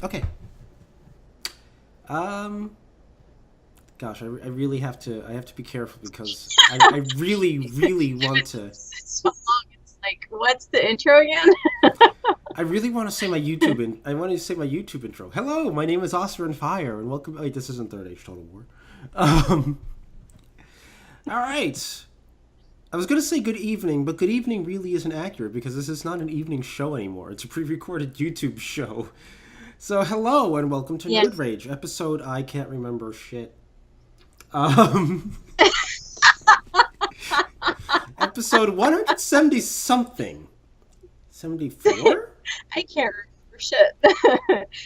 Okay. Gosh, I really have to. I have to be careful because I really, really want to. It's so long. It's like, what's the intro again? I really want to say my YouTube I want to say my YouTube intro. Hello, my name is Osei and Fire, and welcome. Wait, this isn't Third Age Total War. Um. All right. I was gonna say good evening, but good evening really isn't accurate because this is not an evening show anymore. It's a pre-recorded YouTube show. So hello and welcome to Yeah. Nerd Rage, episode I can't remember shit. Um, episode 170 something. 74? I can't remember shit.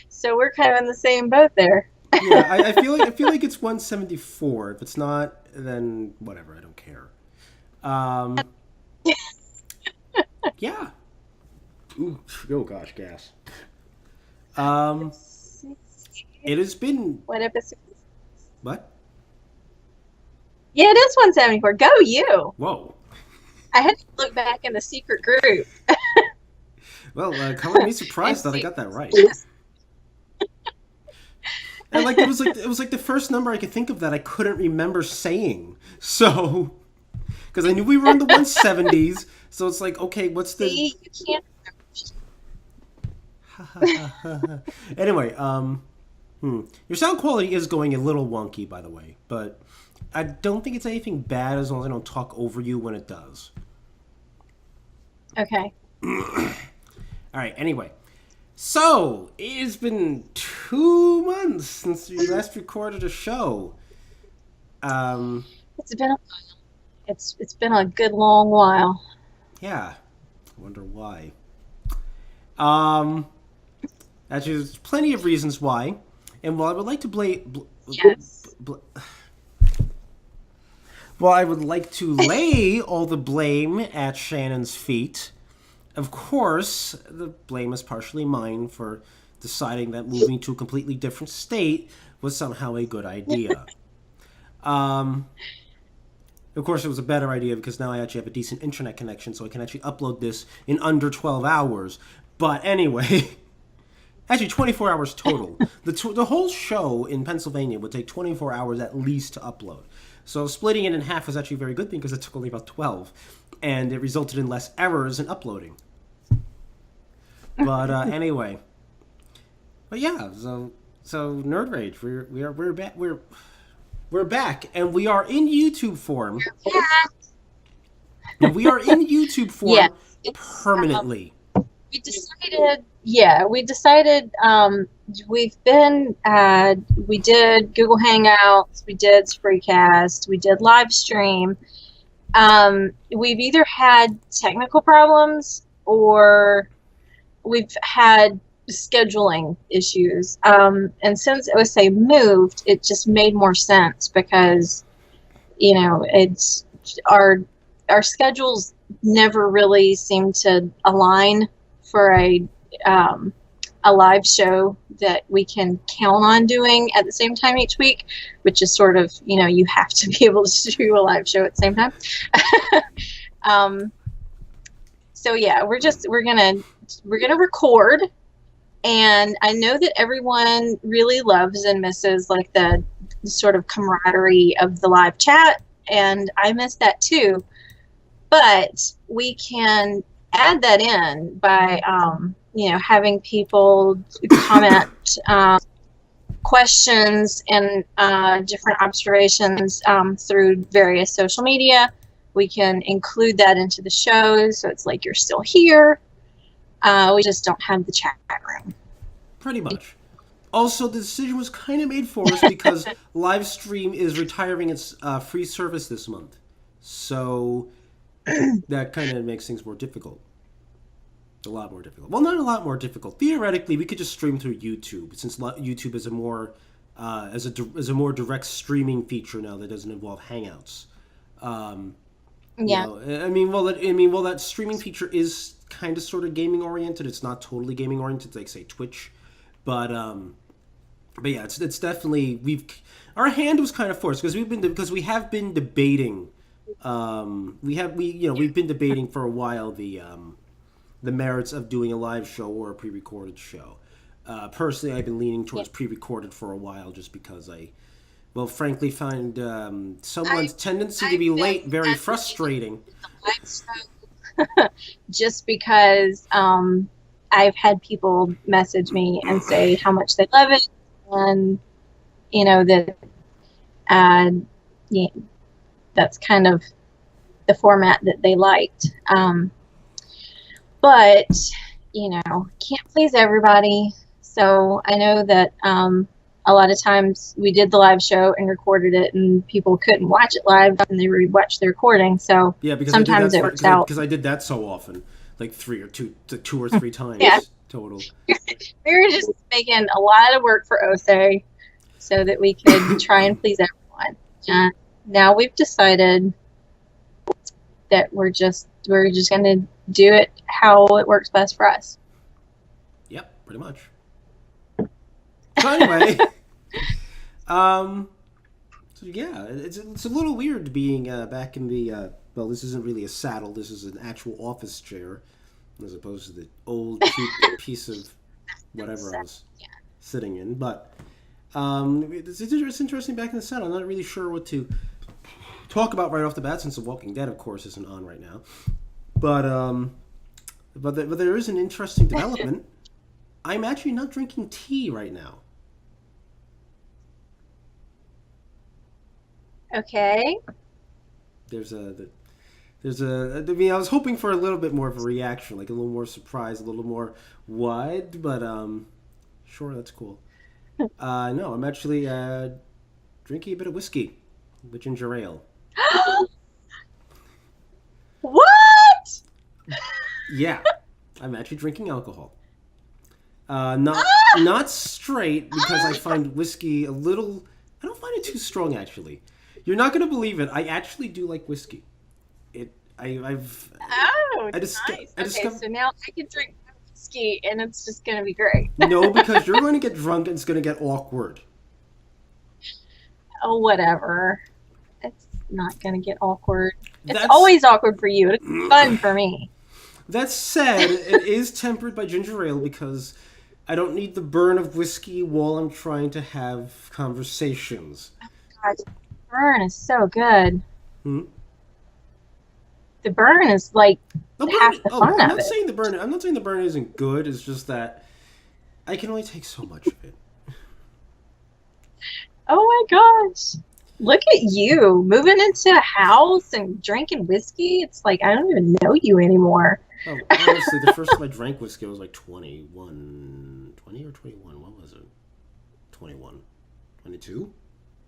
So we're kind of in the same boat there. Yeah, I feel like it's 174. If it's not, then whatever. I don't care. Um, yeah. Ooh, oh gosh, gas. Um, it has been What episode? what? Yeah, it is 174. Go you! Whoa. I had to look back in the secret group. Well, color me surprised that I got that right. And like it was like the first number I could think of that I couldn't remember saying. So, because I knew we were in the 170s, so it's like, okay, what's the? See, you can't remember. Anyway, your sound quality is going a little wonky, by the way, but I don't think it's anything bad as long as I don't talk over you when it does. Okay. All right. Anyway, so it has been 2 months since we last recorded a show. It's been a while. It's been a good long while. Yeah. I wonder why. Actually, there's plenty of reasons why. And while I would like to Yes. Well, I would like to lay all the blame at Shannon's feet. Of course, the blame is partially mine for deciding that moving to a completely different state was somehow a good idea. Of course, it was a better idea because now I actually have a decent internet connection, so I can actually upload this in under 12 hours. But anyway, actually 24 hours total. The whole show in Pennsylvania would take 24 hours at least to upload. So splitting it in half was actually a very good thing because it took only about 12. And it resulted in less errors in uploading. But anyway. But yeah, so Nerd Rage, we're back we're back and we are in YouTube form. Yeah. And we are in YouTube form Yes. permanently. We decided, we did Google Hangouts, we did Spreecast, we did live stream. We've either had technical problems or we've had scheduling issues. And since Osei moved, it just made more sense because, it's our schedules never really seem to align for a live show that we can count on doing at the same time each week, which is sort of, you have to be able to do a live show at the same time. So yeah, we're gonna record, and I know that everyone really loves and misses like the sort of camaraderie of the live chat, and I miss that too. But we can add that in by, having people comment questions and different observations through various social media. We can include that into the show, so it's like you're still here. We just don't have the chat room. Pretty much. Also, the decision was kind of made for us because Livestream is retiring its free service this month. So that kind of makes things more difficult. A lot more difficult. Well, not a lot more difficult. Theoretically, we could just stream through YouTube, since YouTube is a more more direct streaming feature now that doesn't involve Hangouts. Yeah. That streaming feature is kind of sort of gaming oriented. It's not totally gaming oriented, like say Twitch, but yeah, it's definitely our hand was kind of forced because we have been debating. We've been debating for a while the merits of doing a live show or a pre-recorded show. Personally, I've been leaning towards pre-recorded for a while just because well, frankly, find someone's tendency to be late very frustrating. Just because I've had people message me and say how much they love it, and that yeah, that's kind of the format that they liked. But can't please everybody. So I know that a lot of times we did the live show and recorded it, and people couldn't watch it live, and they rewatched the recording. So yeah, because sometimes it works out. Because I did that so often, like two or three times total. We were just making a lot of work for Osei so that we could try and please everyone. And now we've decided that we're just going to do it how it works best for us. Yep, pretty much. So anyway, so yeah, it's a little weird being back in the well, this isn't really a saddle. This is an actual office chair, as opposed to the old cheap piece of whatever I was sitting in. But it's interesting back in the saddle. I'm not really sure what to talk about right off the bat, since The Walking Dead, of course, isn't on right now. But there is an interesting development. I'm actually not drinking tea right now. Okay. I mean, I was hoping for a little bit more of a reaction, like a little more surprise, a little more what, but sure, that's cool. No, I'm actually drinking a bit of whiskey with ginger ale. What? Yeah, I'm actually drinking alcohol. Not straight, because I find whiskey a little. I don't find it too strong, actually. You're not gonna believe it. I actually do like whiskey. Nice. Okay, so now I can drink whiskey, and it's just gonna be great. No, because you're going to get drunk, and it's gonna get awkward. Oh, whatever. It's not gonna get awkward. It's always awkward for you. It's fun for me. That said, it is tempered by ginger ale because I don't need the burn of whiskey while I'm trying to have conversations. Oh, God, the burn is so good. Hmm? The burn is like half the fun of it. I'm not saying the burn isn't good. It's just that I can only take so much of it. Oh my gosh. Look at you moving into a house and drinking whiskey. It's like I don't even know you anymore. Oh, honestly, the first time I drank whiskey, I was like 20 or 21. What was it? 21. 22?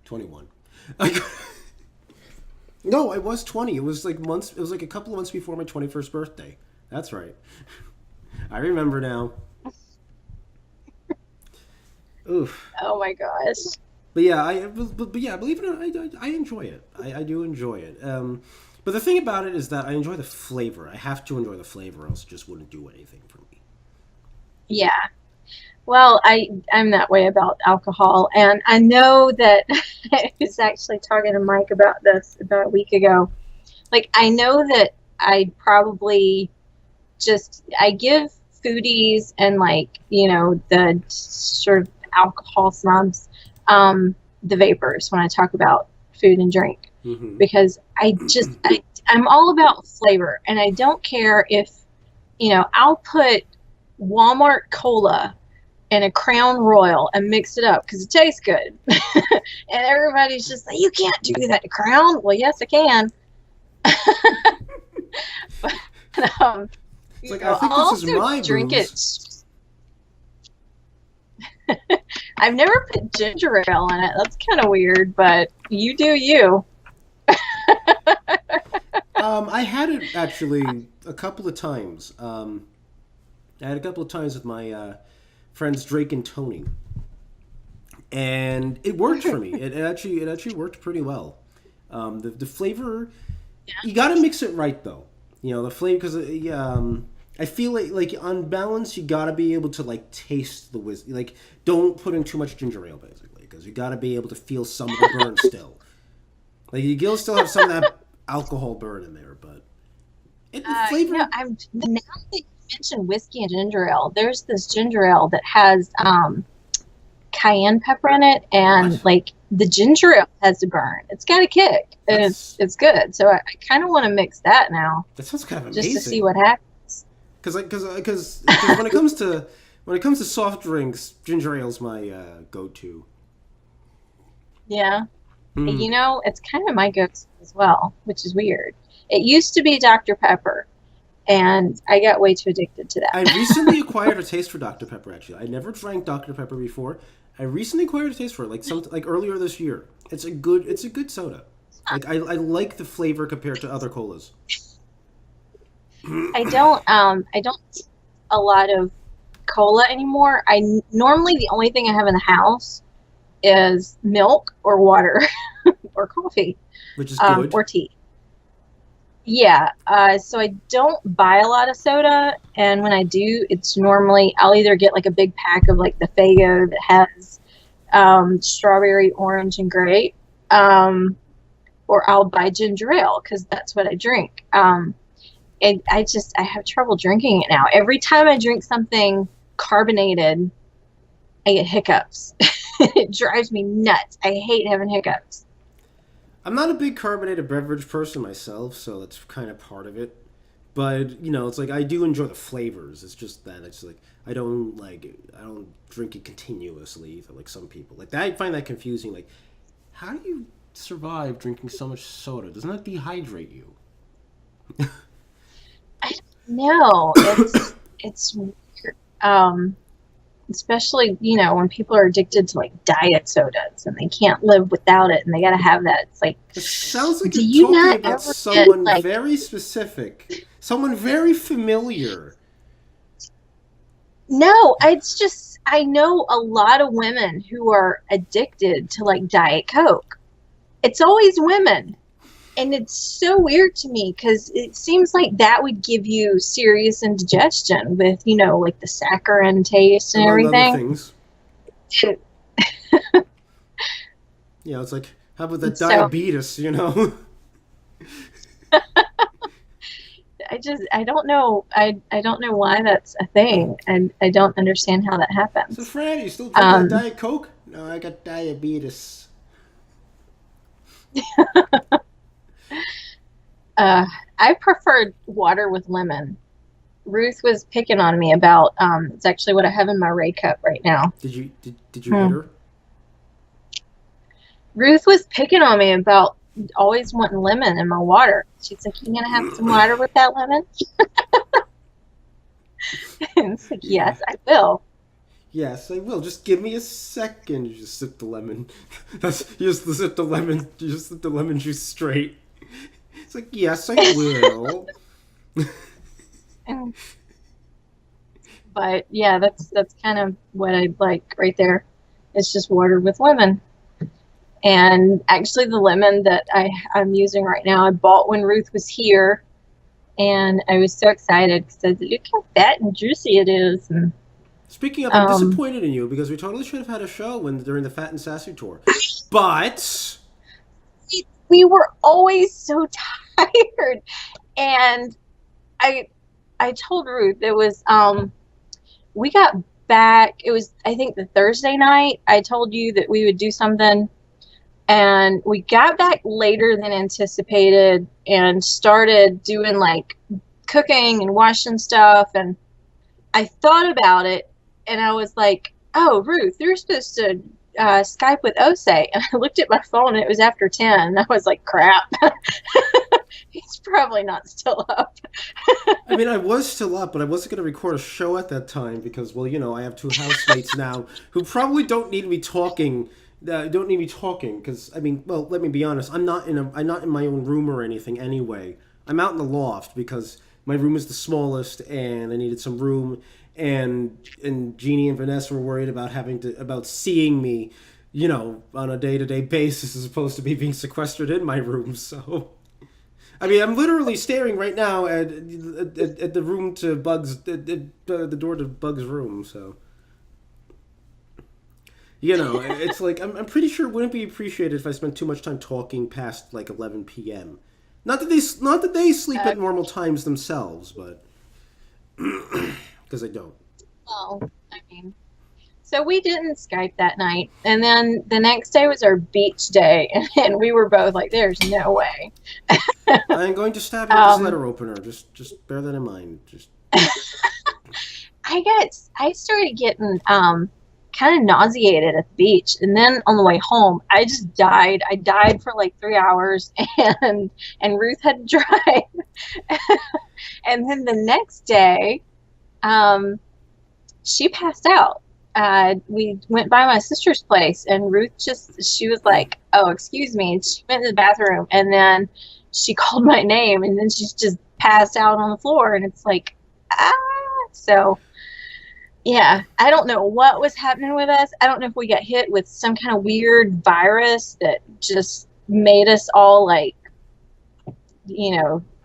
21. No, I was 20. It was like months. It was like a couple of months before my 21st birthday. That's right. I remember now. Oof. Oh my gosh. But yeah, believe it or not, I enjoy it. I do enjoy it. But the thing about it is that I enjoy the flavor. I have to enjoy the flavor, else it just wouldn't do anything for me. Yeah. Well, I'm that way about alcohol, and I know that I was actually talking to Mike about this about a week ago. Like, I know that I probably I give foodies and the sort of alcohol snobs the vapors when I talk about food and drink, because I'm all about flavor, and I don't care if I'll put Walmart cola and a Crown Royal and mix it up because it tastes good. And everybody's just like, you can't do that to Crown. Well, yes, I can. But, it's like, I think this is my drink booze. it. I've never put ginger ale in it. That's kind of weird, but you do you. I had it actually a couple of times. I had a couple of times with my friends Drake and Tony, and it worked for me. It actually worked pretty well. The flavor, you got to mix it right though. The flavor, because I feel like on balance you got to be able to taste the whiskey. Like, don't put in too much ginger ale basically, because you got to be able to feel some of the burn still. Like, you'll still have some of that alcohol burn in there, but the flavor. Now that you mentioned whiskey and ginger ale. There's this ginger ale that has cayenne pepper in it, and What? like the ginger ale has a burn. It's got a kick, and That's it's good. So I kind of want to mix that now, that sounds kind of just to see amazing. what happens. Because when it comes to soft drinks, ginger ale's my go-to. Yeah. Mm. You know, it's kind of my go-to as well, which is weird. It used to be Dr. Pepper, and I got way too addicted to I that. recently acquired a taste for Dr Pepper. Actually, I never drank Dr Pepper before. I recently acquired a taste for it, like earlier this year. It's a good soda. Like I like the flavor compared to other colas. I don't a lot of cola anymore. Normally the only thing I have in the house is milk or water or coffee, Which is good. or tea. Yeah, so I don't buy a lot of soda, and when I do, it's normally I'll either get like a big pack of like the Fago that has strawberry, orange, and grape, or I'll buy ginger ale because that's what I drink. And I have trouble drinking it now. Every time I drink something carbonated, I get hiccups. It drives me nuts. I hate having hiccups. I'm not a big carbonated beverage person myself, so that's kind of part of it. But it's like I do enjoy the flavors. It's just that it's like I don't drink it continuously either, like some people. Like that, I find that confusing. Like, how do you survive drinking so much soda? Doesn't that dehydrate you? I don't know. It's weird. Especially, when people are addicted to like diet sodas and they can't live without it and they gotta have that. It's like, It sounds like do you're you talking not about ever get someone like, very specific, someone very familiar. no, it's just, I know a lot of women who are addicted to like Diet Coke. It's always women. And it's so weird to me because it seems like that would give you serious indigestion with, like the saccharine taste and Among other everything. things. It's like, how about that So diabetes? I don't know. I don't know why that's a thing. And I don't understand how that So, happens. Fran, you still drinking that Um, Diet Coke? No, I got diabetes. uh, I preferred water with lemon. Ruth was picking on me about, it's actually what I have in my Ray cup right now. Did you hit Hmm. her? Ruth was picking on me about always wanting lemon in my water. She's like, "You gonna have some water with that lemon?" And it's like, Yeah. "Yes, I will." Yes, I will. Just give me a second. You just sip the lemon. You just sip the lemon. You just sip the lemon juice straight. It's like, yes, I will. And- But yeah, that's kind of what I like right there. It's just water with lemon. And actually, the lemon that I'm using right now, I bought when Ruth was here, and I was so excited because I was like, "Look how fat and juicy it is." And Speaking of, I'm um, disappointed in you because we totally should have had a show during the Fat and Sassy tour. But we were always so tired, and I I told Ruth it was we got back. It was, I think, the Thursday night. I told you that we would do something, and we got back later than anticipated and started doing like cooking and washing stuff. And I thought about it, and I was like, "Oh, Ruth, you're supposed to Skype with Osei." And I looked at my phone, and it was after 10. And I was like, "Crap." He's probably not still up. I mean, I was still up, but I wasn't going to record a show at that time because, well, I have two housemates now who probably don't need me talking. Don't need me talking because, I mean, well, let me be honest. I'm not in my own room or anything anyway. I'm out in the loft because my room is the smallest and I needed some room. And Jeannie and Vanessa were worried about seeing me, on a day-to-day basis as opposed to me being sequestered in my room. So. I mean, I'm literally staring right now at the room to Bug's the door to Bug's room. So, it's like I'm pretty sure it wouldn't be appreciated if I spent too much time talking past like 11 p.m. Not that they sleep Uh, at normal times themselves, but Because I don't. Well, I mean, so we didn't Skype that night. And then the next day was our beach day. And we were both like, there's no way. I'm going to stab you with this Um, letter opener. Just bear that in mind. Just I started getting kind of nauseated at the beach, and then on the way home, I just died. I died for like 3 hours, and Ruth had to drive. And then the next day, she passed out. We went by my sister's place, and Ruth she was like, "Oh, excuse me." And she went to the bathroom, and then she called my name, and then she just passed out on the floor, and it's like, ah. So, yeah, I don't know what was happening with us. I don't know if we got hit with some kind of weird virus that just made us all like,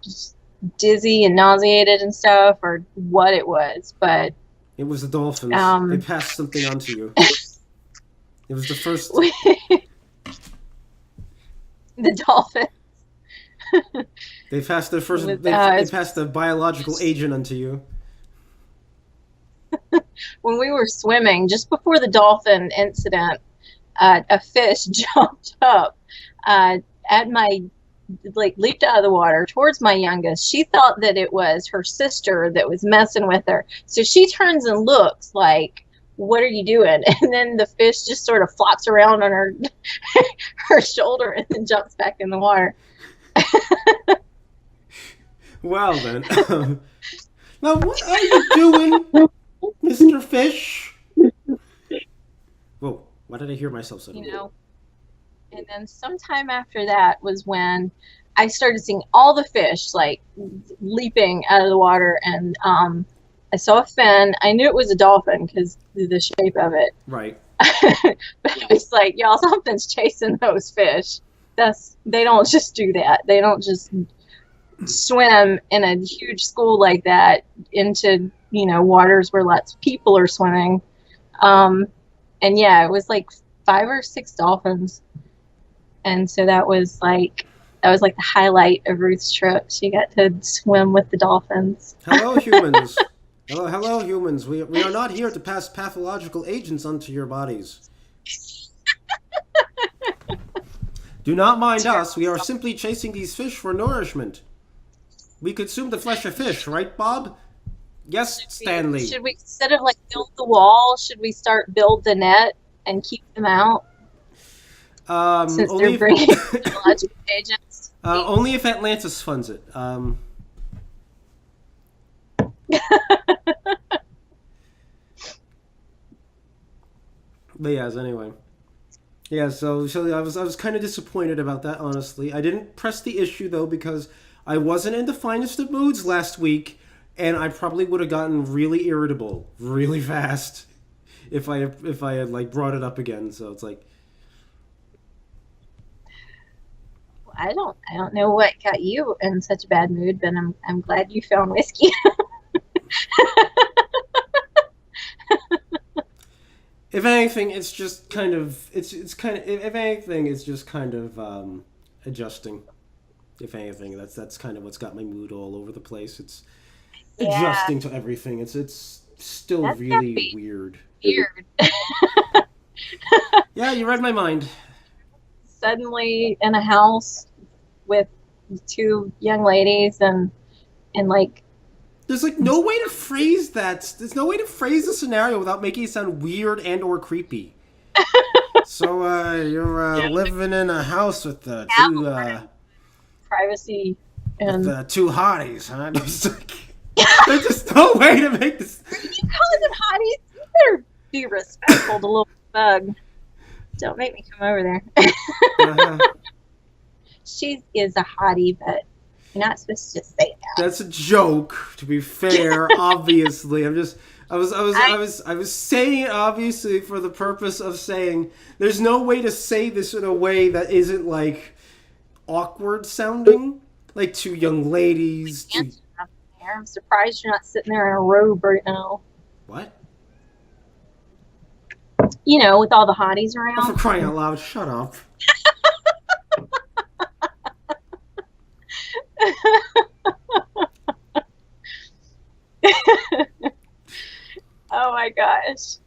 just dizzy and nauseated and stuff, or what it was. But it was the Dolphins. They passed something on to you. It was the first. The Dolphins. They passed their first. They passed the biological agent onto you. When we were swimming, just before the Dolphin Incident, a fish jumped up at my, leaped out of the water towards my youngest. She thought that it was her sister that was messing with her. So she turns and looks like, what are you doing? And then the fish just sort of flops around on her her shoulder and then jumps back in the water. Well then. Now what are you doing, Mr. Fish? Whoa, why did I hear myself suddenly? And then sometime after that was when I started seeing all the fish leaping out of the water, and I saw a fin. I knew it was a dolphin because of the shape of it. Right. But it was like, y'all, something's chasing those fish. They don't just do that. They don't just swim in a huge school like that into waters where lots of people are swimming. And yeah, it was like 5 or 6 dolphins, and so that was like the highlight of Ruth's trip. She got to swim with the dolphins. Hello, humans. Hello, humans. We are not here to pass pathological agents onto your bodies. Do not mind us. We are simply chasing these fish for nourishment. We consume the flesh of fish, right, Bob? Yes, Stanley. Should we, instead of build the wall, should we build the net and keep them out? Since they're bringing biological agents. Only if Atlantis funds it. But yes, anyway. Yeah, so I was kind of disappointed about that, honestly. I didn't press the issue though because I wasn't in the finest of moods last week, and I probably would have gotten really irritable really fast if I had brought it up again. So it's like, I don't know what got you in such a bad mood, but I'm glad you found whiskey. if anything, it's just kind of adjusting. If anything, that's kind of what's got my mood all over the place. It's adjusting to everything. It's still That's really weird. Yeah, you read my mind. Suddenly in a house with 2 young ladies and there's no way to phrase that. There's no way to phrase the scenario without making it sound weird and or creepy. So you're living in a house with 2 privacy and with 2 hotties, huh? There's just no way to make this. Are you calling them hotties? You better be respectful to little bug. Don't make me come over there. She is a hottie, but you're not supposed to just say that. That's a joke, to be fair. Obviously, I was saying it obviously for the purpose of saying there's no way to say this in a way that isn't awkward sounding, 2 young ladies. I'm surprised you're not sitting there in a robe right now. What? With all the hotties around. Oh, for crying out loud, shut up. gosh.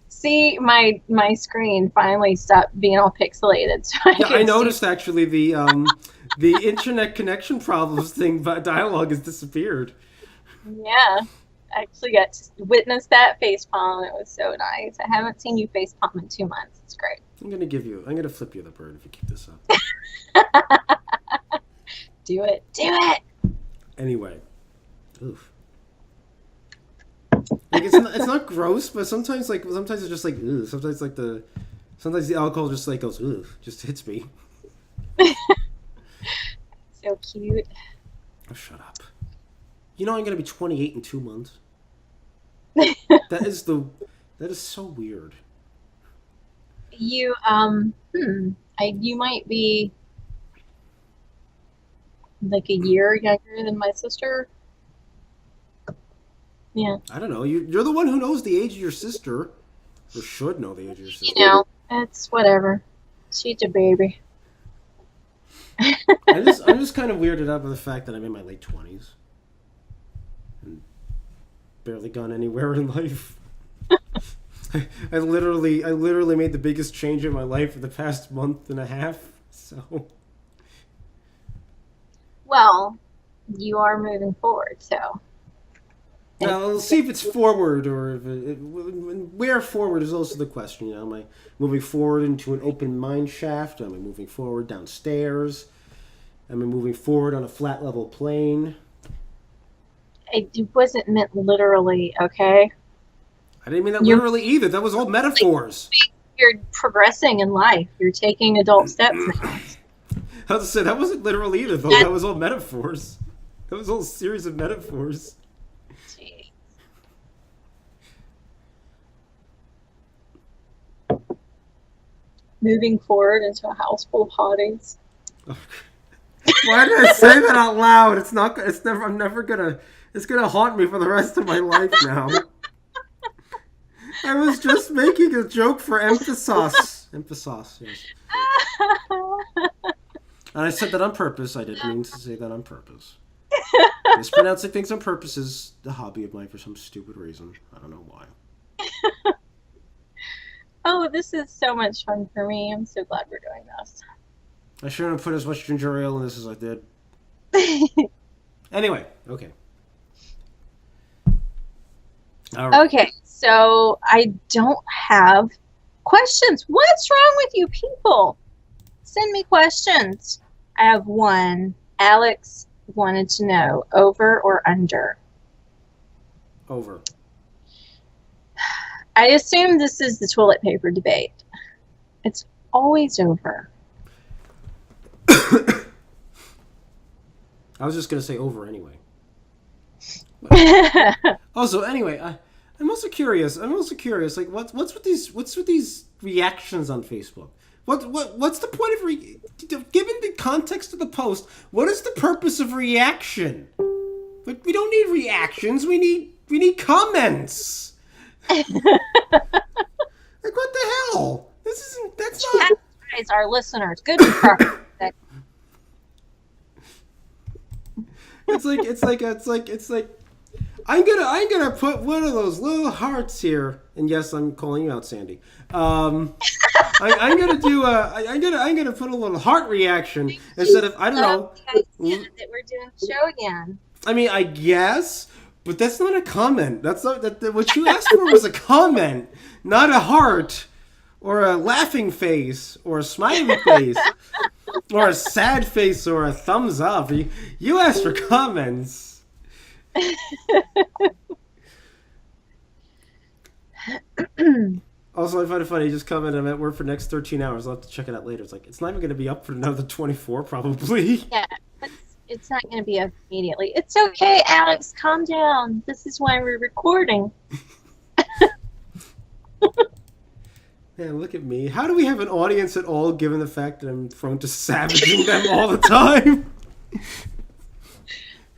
See, my screen finally stopped being all pixelated. So I noticed actually the internet connection problems thing, but dialogue has disappeared. Yeah. I actually got to witness that facepalm. It was so nice. I haven't seen you facepalm in 2 months. It's great. I'm gonna flip you the bird if you keep this up. Do it. Do it. Anyway. Oof. Like it's not gross, but sometimes it's just like ugh. Sometimes the alcohol just like goes ugh, just hits me. So cute. Oh, shut up. You know I'm gonna be 28 in 2 months. That is so weird. You you might be like a year younger than my sister. Yeah. I don't know. You're the one who knows the age of your sister, or should know the age of your sister. You know, it's whatever. She's a baby. I'm just kind of weirded out by the fact that I'm in my late 20s and barely gone anywhere in life. I literally made the biggest change in my life in the past month and a half. So. Well, you are moving forward, so. Now, we'll see if it's forward or where forward is also the question. You know, am I moving forward into an open mine shaft? Am I moving forward downstairs? Am I moving forward on a flat level plane? It wasn't meant literally, okay? I didn't mean that literally either. That was all metaphors. You're progressing in life. You're taking adult steps now. I was to say, that wasn't literal either, though. That was all metaphors. That was all a series of metaphors. Jeez. Moving forward into a house full of hotties. Why did I say that out loud? It's gonna haunt me for the rest of my life now. I was just making a joke for emphasis. Emphasis, yes. And I said that on purpose. I didn't mean to say that on purpose. Mispronouncing things on purpose is a hobby of mine for some stupid reason. I don't know why. Oh, this is so much fun for me. I'm so glad we're doing this. I shouldn't have put as much ginger ale in this as I did. Anyway, okay. All right. Okay, so I don't have questions. What's wrong with you people? Send me questions. I have one. Alex wanted to know, over or under? Over. I assume this is the toilet paper debate. It's always over. I was just gonna say over anyway. Also, anyway, I'm also curious. Like, what's with these reactions on Facebook? What's the point of given the context of the post? What is the purpose of reaction? We don't need reactions. We need comments. Like, what the hell? That's not. Guys, our listeners, good for It's like I'm gonna put one of those little hearts here, and yes, I'm calling you out, Sandy. I'm gonna put a little heart reaction instead of, I don't know. That we're doing the show again. I mean, I guess, but that's not a comment. That's not that. What you asked for was a comment, not a heart, or a laughing face, or a smiling face, or a sad face, or a thumbs up. You asked for comments. Also, I find it funny. You just commented, I'm at work for the next 13 hours. I'll have to check it out later. It's like, it's not even going to be up for another 24, probably. Yeah, it's not going to be up immediately. It's okay, Alex. Calm down. This is why we're recording. Man, look at me. How do we have an audience at all, given the fact that I'm prone to savaging them all the time?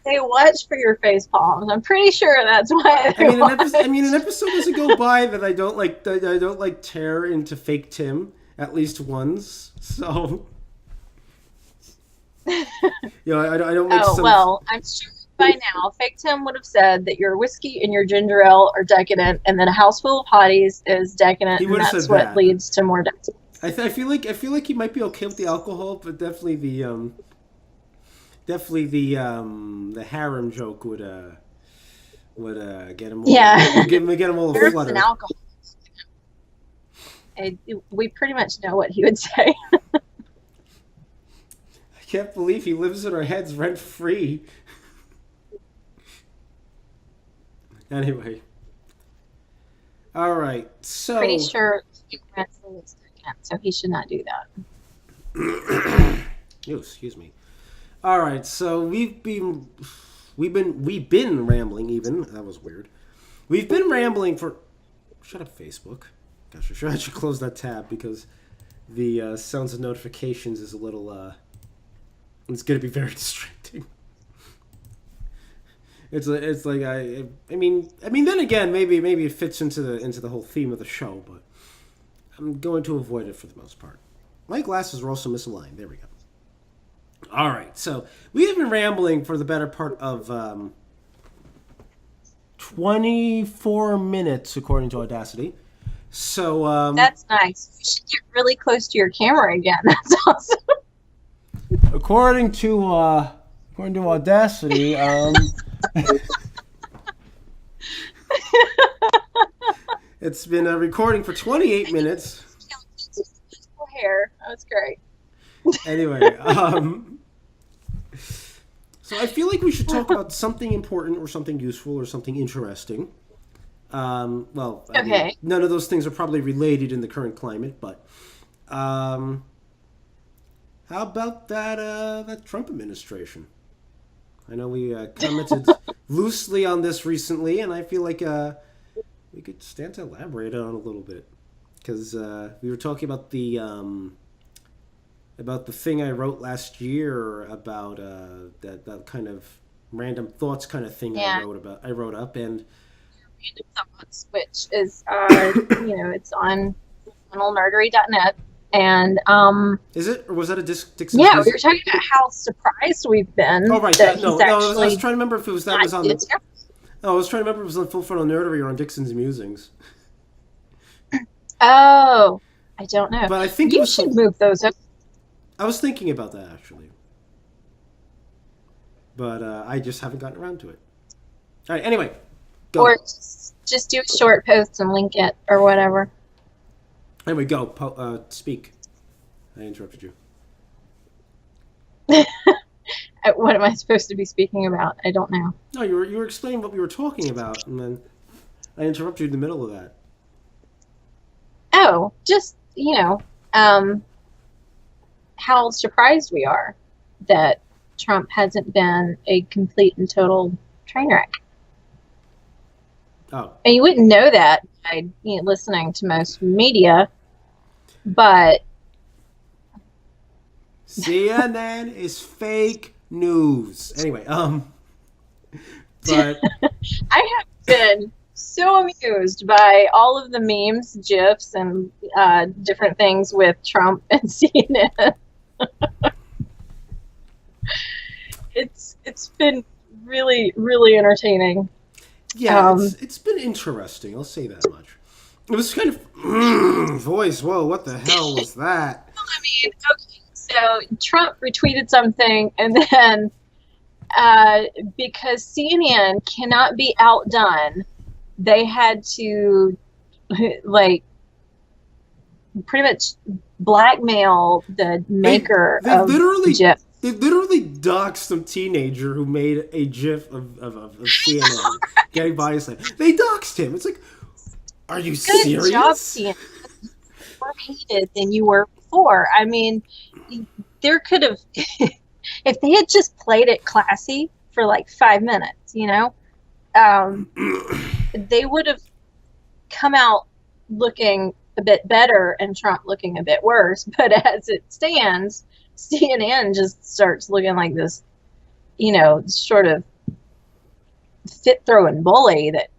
They watch for your face palms. I'm pretty sure that's why. An episode doesn't go by that I don't like tear into fake Tim at least once. So, I don't make. Oh well, I'm sure by now, Fake Tim would have said that your whiskey and your ginger ale are decadent, and that a house full of hotties is decadent, He and would have that's said what that. leads to more decadence. I feel like he might be okay with the alcohol, but definitely the harem joke would get him all, Yeah. get him all Herbs fluttered. and alcohol. We pretty much know what he would say. I can't believe he lives in our heads rent free. Anyway. All right. So Pretty sure he rents the list again, so he should not do that. Oh, excuse me. All right. So we've been rambling even. That was weird. We've been rambling for shut up, Facebook. Gosh, I should close that tab because the sounds of notifications is a little it's going to be very distracting. It's like I mean then again maybe it fits into the whole theme of the show, but I'm going to avoid it for the most part. My glasses are also misaligned. There we go. All right, so we have been rambling for the better part of 24 minutes according to Audacity. So That's nice. You should get really close to your camera again. That's awesome. according to Audacity, it's been recording for 28 minutes. Hair. That was great. Anyway, so I feel like we should talk about something important or something useful or something interesting. I mean, none of those things are probably related in the current climate, but how about that Trump administration? I know we commented loosely on this recently, and I feel like we could stand to elaborate on it a little bit because we were talking about the thing I wrote last year about that kind of random thoughts kind of thing I wrote up and. Random Thoughts, which is it's on nerdery.net, and is it or was that a Dixon's we music? were talking about how surprised we've been. Oh right, that no, I was trying to remember if that was on. I was trying to remember if it was on Full Frontal Nerdery or on Dixon's Musings. Oh, I don't know. But I think you should move those up. I was thinking about that actually, but I just haven't gotten around to it. All right, anyway. Go. Or just do a short post and link it or whatever. Anyway, go. Speak. I interrupted you. What am I supposed to be speaking about? I don't know. No, you were explaining what we were talking about, and then I interrupted you in the middle of that. Oh, just how surprised we are that Trump hasn't been a complete and total train wreck. Oh. And you wouldn't know that by listening to most media, but CNN is fake news. Anyway, but I have been so amused by all of the memes, GIFs, and different things with Trump and CNN. It's been really, really entertaining. Yeah, it's been interesting. I'll say that much. It was kind of voice. Whoa, what the hell was that? I mean, okay, so Trump retweeted something, and then because CNN cannot be outdone, they had to pretty much blackmail the maker of GIF. They literally doxed some teenager who made a GIF of CNN getting by his head. They doxed him. It's like, are you serious? Good job, CNN. You're more hated than you were before. I mean, there could have, if they had just played it classy for like 5 minutes, they would have come out looking a bit better and Trump looking a bit worse. But as it stands, CNN just starts looking like this, sort of fit-throwing bully that,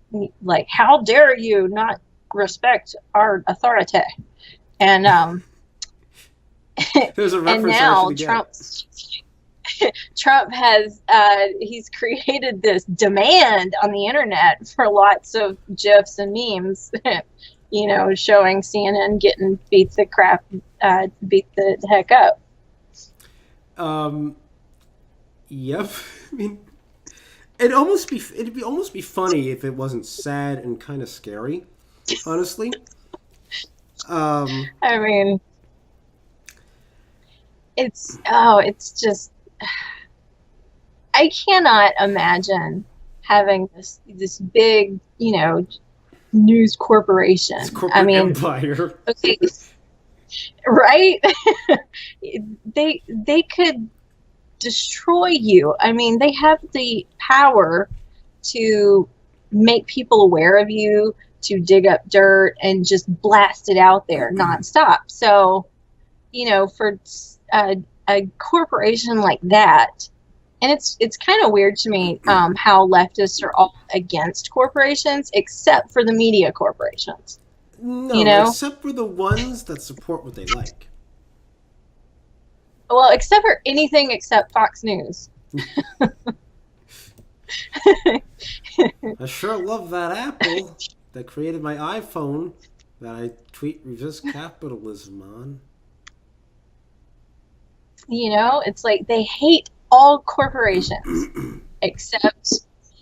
like, how dare you not respect our authority? And there's a reference and now Trump's Trump has he's created this demand on the internet for lots of GIFs and memes, showing CNN getting beat the heck up. Yep. I mean, it'd be almost be funny if it wasn't sad and kind of scary, honestly. I mean, it's just, I cannot imagine having this big, news corporation. It's corporate I mean, empire. okay, right? They could destroy you. I mean, they have the power to make people aware of you, to dig up dirt and just blast it out there nonstop. So, for a corporation like that, and it's kind of weird to me how leftists are all against corporations except for the media corporations. No, except for the ones that support what they like. Well, except for anything except Fox News. I sure love that Apple that created my iPhone that I tweet resist capitalism on. It's like they hate all corporations except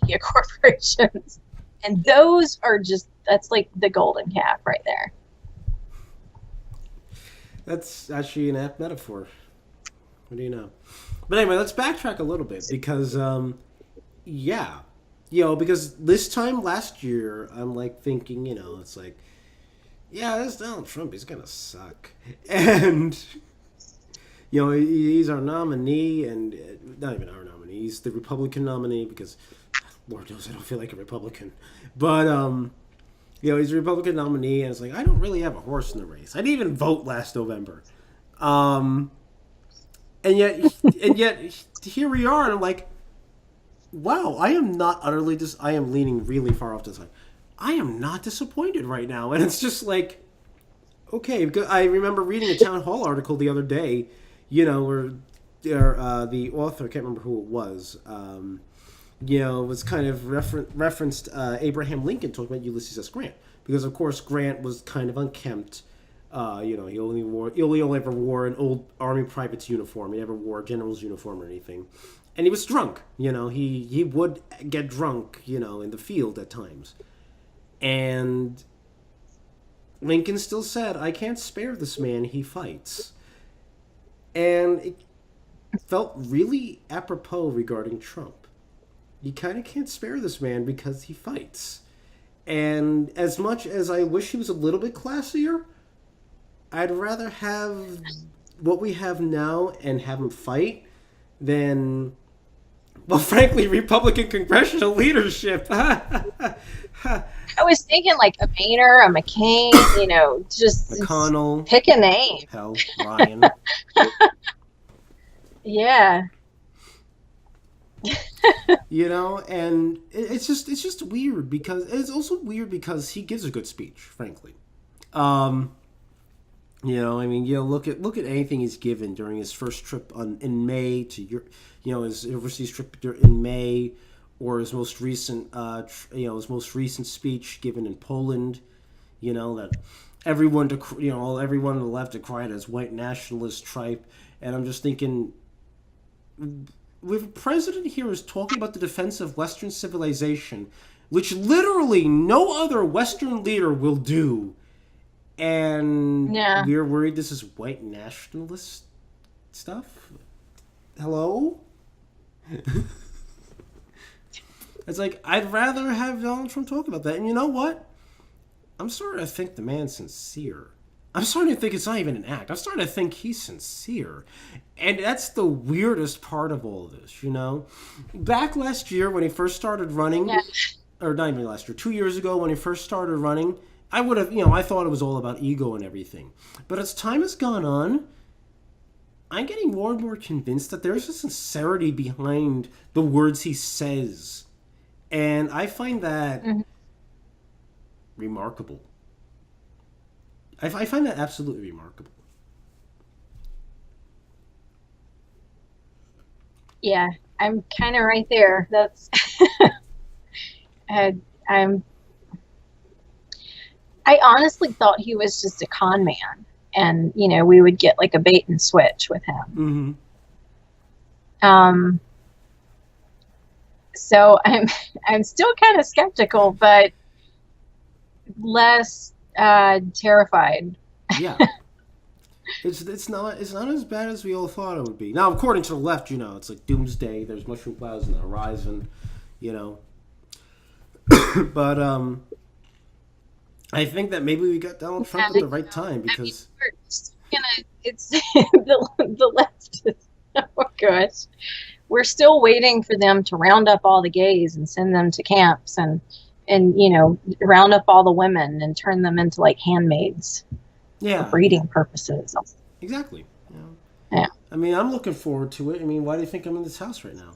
media corporations. And those are that's like the golden calf right there. That's actually an apt metaphor. What do you know? But anyway, let's backtrack a little bit because, because this time last year, I'm like thinking, it's like, yeah, this Donald Trump, he's gonna suck. And, he's our nominee, and not even our nominee, he's the Republican nominee because, Lord knows I don't feel like a Republican. But, he's a Republican nominee, and it's like, I don't really have a horse in the race. I didn't even vote last November. And yet, here we are, and I'm like, wow, I am not utterly I am leaning really far off to the side. I am not disappointed right now. And it's just like, okay, because I remember reading a town hall article the other day, where the author, I can't remember who it was, was kind of referenced Abraham Lincoln talking about Ulysses S. Grant. Because, of course, Grant was kind of unkempt. He only ever wore an old army private's uniform. He never wore a general's uniform or anything. And he was drunk. He would get drunk, in the field at times. And Lincoln still said, I can't spare this man, he fights. And it felt really apropos regarding Trump. You kind of can't spare this man because he fights. And as much as I wish he was a little bit classier, I'd rather have what we have now and have him fight than, well, frankly, Republican congressional leadership. I was thinking like a Boehner, a McCain, just McConnell. Pick a name. Hell, Ryan. Yeah. And it's just weird because it's also weird because he gives a good speech, frankly. Look at anything he's given during his first trip in May to his overseas trip in May, or his most recent speech given in Poland. That everyone on the left decried as white nationalist tripe, and I'm just thinking, with a president here who's talking about the defense of Western civilization, which literally no other Western leader will do. And we're worried this is white nationalist stuff? Hello? It's like, I'd rather have Donald Trump talk about that. And you know what? I'm starting to think the man's sincere. I'm starting to think it's not even an act. I'm starting to think he's sincere. And that's the weirdest part of all of this, Back last year when he first started running, or not even last year, 2 years ago when he first started running, I would have, I thought it was all about ego and everything. But as time has gone on, I'm getting more and more convinced that there's a sincerity behind the words he says. And I find that remarkable. I find that absolutely remarkable. Yeah, I'm kind of right there. That's I'm I honestly thought he was just a con man, and we would get like a bait and switch with him. Mm-hmm. So I'm still kind of skeptical, but less terrified. Yeah. It's not as bad as we all thought it would be. Now, according to the left, it's like doomsday. There's mushroom clouds on the horizon, but I think that maybe we got Donald Trump at the right time because we're just it's the left. Oh gosh, we're still waiting for them to round up all the gays and send them to camps and round up all the women and turn them into like handmaids. Yeah. For breeding purposes. Exactly. Yeah. I mean, I'm looking forward to it. I mean, why do you think I'm in this house right now?